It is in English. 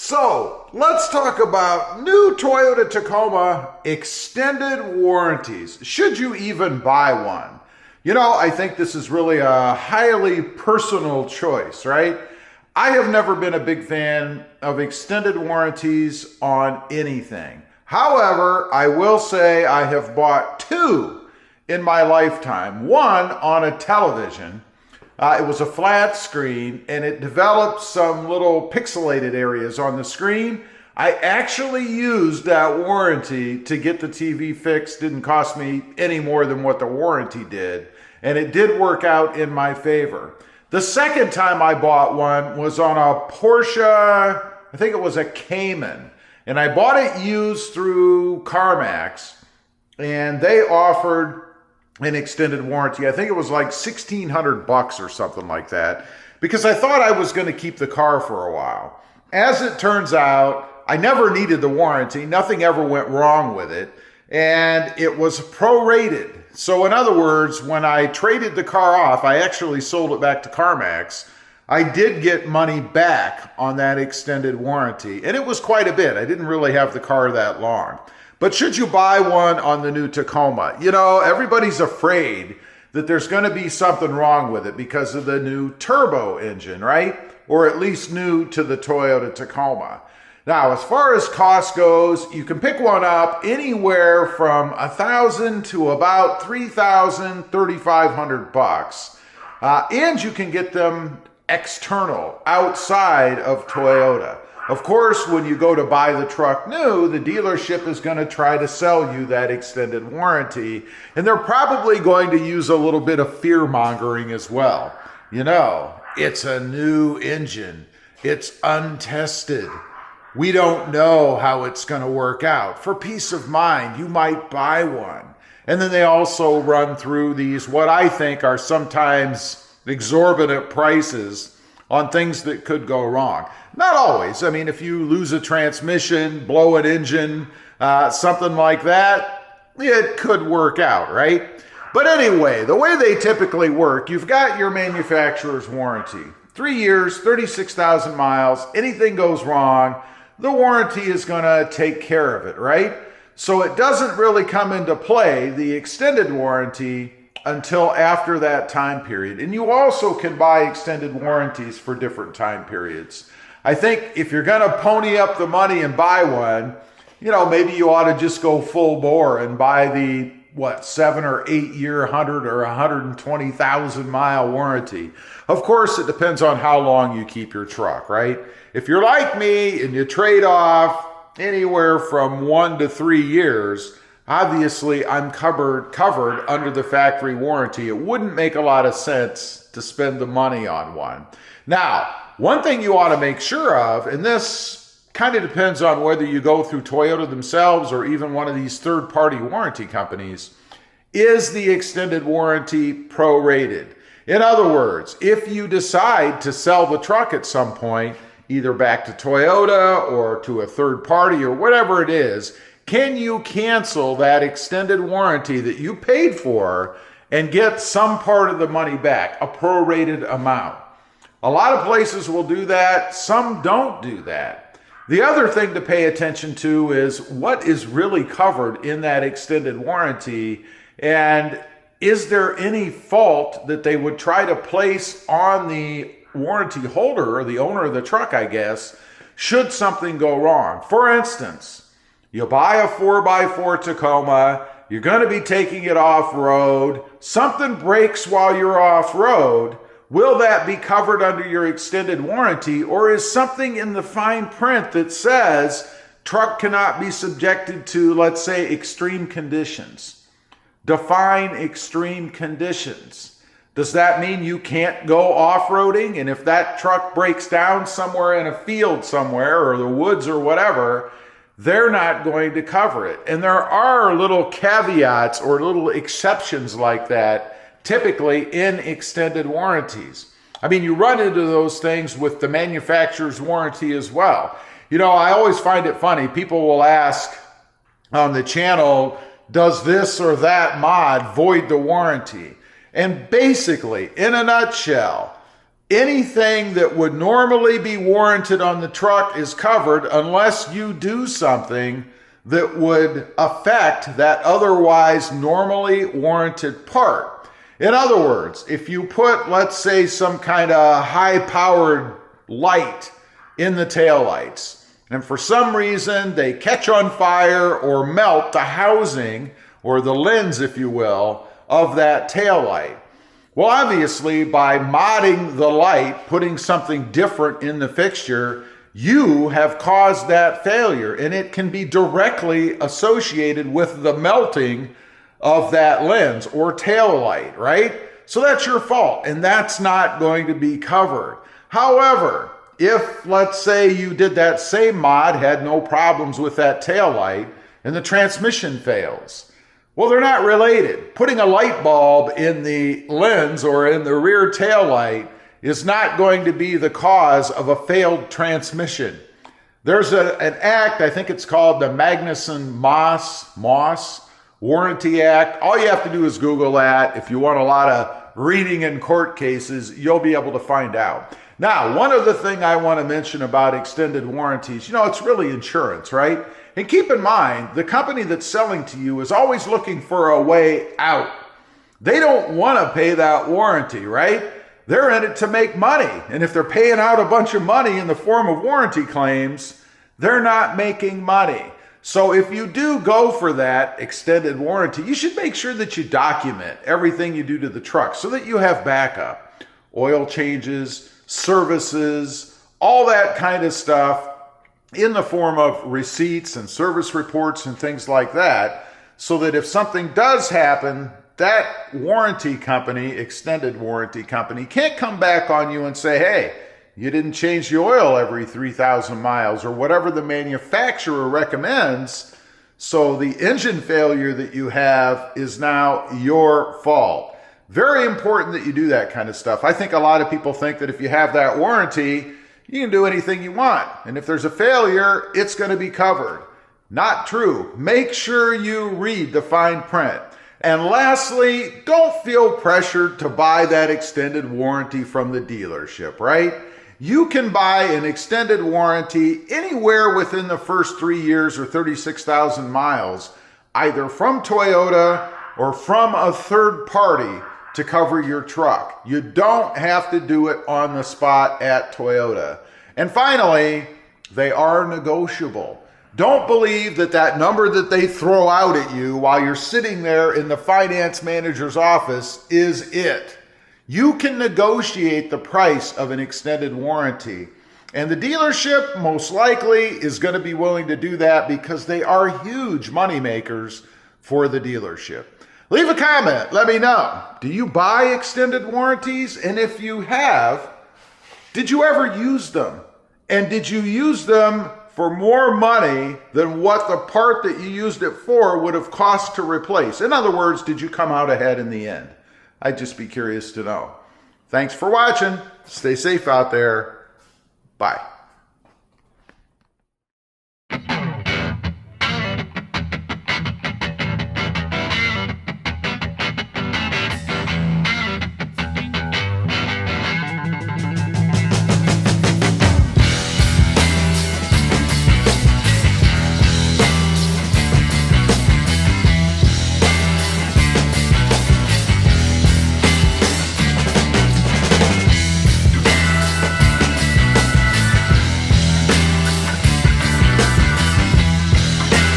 So let's talk about new Toyota Tacoma extended warranties. Should you even buy one? You know, I think this is really a highly personal choice, right? I have never been a big fan of extended warranties on anything. However, I will say I have bought two in my lifetime. One on a television. It was a flat screen and it developed some little pixelated areas on the screen. I actually used that warranty to get the TV fixed. Didn't cost me any more than what the warranty did. And it did work out in my favor. The second time I bought one was on a Porsche, I think it was a Cayman. And I bought it used through CarMax. And they offered an extended warranty. I think it was like $1,600 or something like that, because I thought I was going to keep the car for a while. As it turns out, I never needed the warranty. Nothing ever went wrong with it. And it was prorated. So in other words, when I traded the car off, I actually sold it back to CarMax. I did get money back on that extended warranty. And it was quite a bit. I didn't really have the car that long. But should you buy one on the new Tacoma? You know, everybody's afraid that there's going to be something wrong with it because of the new turbo engine, right? Or at least new to the Toyota Tacoma. Now, as far as cost goes, you can pick one up anywhere from $1,000 to about $3,000, $3,500. And you can get them external, outside of Toyota. Of course, when you go to buy the truck new, the dealership is going to try to sell you that extended warranty, and they're probably going to use a little bit of fear-mongering as well. You know, it's a new engine. It's untested. We don't know how it's going to work out. For peace of mind, you might buy one. And then they also run through these, what I think are sometimes exorbitant prices on things that could go wrong. Not always. I mean, if you lose a transmission, blow an engine, something like that, it could work out, right? But anyway, the way they typically work, you've got your manufacturer's warranty. 3 years, 36,000 miles, anything goes wrong, the warranty is going to take care of it, right? So it doesn't really come into play, the extended warranty, until after that time period. And you also can buy extended warranties for different time periods. I think if you're going to pony up the money and buy one, you know, maybe you ought to just go full bore and buy the, 7 or 8 year, 100 or 120,000 mile warranty. Of course, it depends on how long you keep your truck, right? If you're like me and you trade off anywhere from 1 to 3 years, obviously, I'm covered under the factory warranty. It wouldn't make a lot of sense to spend the money on one. Now, one thing you ought to make sure of, and this kind of depends on whether you go through Toyota themselves or even one of these third-party warranty companies, is the extended warranty prorated. In other words, if you decide to sell the truck at some point, either back to Toyota or to a third party or whatever it is, can you cancel that extended warranty that you paid for and get some part of the money back, a prorated amount? A lot of places will do that. Some don't do that. The other thing to pay attention to is what is really covered in that extended warranty, and is there any fault that they would try to place on the warranty holder or the owner of the truck, I guess, should something go wrong. For instance, you buy a 4x4 Tacoma, you're going to be taking it off-road, something breaks while you're off-road, will that be covered under your extended warranty, or is something in the fine print that says truck cannot be subjected to, let's say, extreme conditions? Define extreme conditions. Does that mean you can't go off-roading? And if that truck breaks down somewhere in a field somewhere or the woods or whatever, they're not going to cover it. And there are little caveats or little exceptions like that typically in extended warranties. I mean, you run into those things with the manufacturer's warranty as well. You know, I always find it funny. People will ask on the channel, does this or that mod void the warranty? And basically, in a nutshell, Anything that would normally be warranted on the truck is covered unless you do something that would affect that otherwise normally warranted part. In other words, if you put, let's say, some kind of high-powered light in the taillights, and for some reason they catch on fire or melt the housing, or the lens, if you will, of that taillight. Well, obviously, by modding the light, putting something different in the fixture, you have caused that failure, and it can be directly associated with the melting of that lens or tail light, right? So that's your fault, and that's not going to be covered. However, if, let's say, you did that same mod, had no problems with that tail light, and the transmission fails, well, they're not related. Putting a light bulb in the lens or in the rear tail light is not going to be the cause of a failed transmission. There's an act, I think it's called the Magnuson-Moss Warranty Act. All you have to do is Google that. If you want a lot of reading in court cases, you'll be able to find out. Now, one other thing I want to mention about extended warranties, it's really insurance, right? And keep in mind, the company that's selling to you is always looking for a way out. They don't want to pay that warranty, right? They're in it to make money. And if they're paying out a bunch of money in the form of warranty claims, they're not making money. So if you do go for that extended warranty, you should make sure that you document everything you do to the truck so that you have backup. Oil changes, services, all that kind of stuff in the form of receipts and service reports and things like that, so that if something does happen, that warranty company, extended warranty company, can't come back on you and say, hey, you didn't change the oil every 3,000 miles or whatever the manufacturer recommends. So the engine failure that you have is now your fault. Very important that you do that kind of stuff. I think a lot of people think that if you have that warranty, you can do anything you want. And if there's a failure, it's going to be covered. Not true. Make sure you read the fine print. And lastly, don't feel pressured to buy that extended warranty from the dealership, right? You can buy an extended warranty anywhere within the first 3 years or 36,000 miles, either from Toyota or from a third party to cover your truck. You don't have to do it on the spot at Toyota. And finally, they are negotiable. Don't believe that that number that they throw out at you while you're sitting there in the finance manager's office is it. You can negotiate the price of an extended warranty. And the dealership most likely is going to be willing to do that because they are huge money makers for the dealership. Leave a comment. Let me know. Do you buy extended warranties? And if you have, did you ever use them? And did you use them for more money than what the part that you used it for would have cost to replace? In other words, did you come out ahead in the end? I'd just be curious to know. Thanks for watching. Stay safe out there. Bye.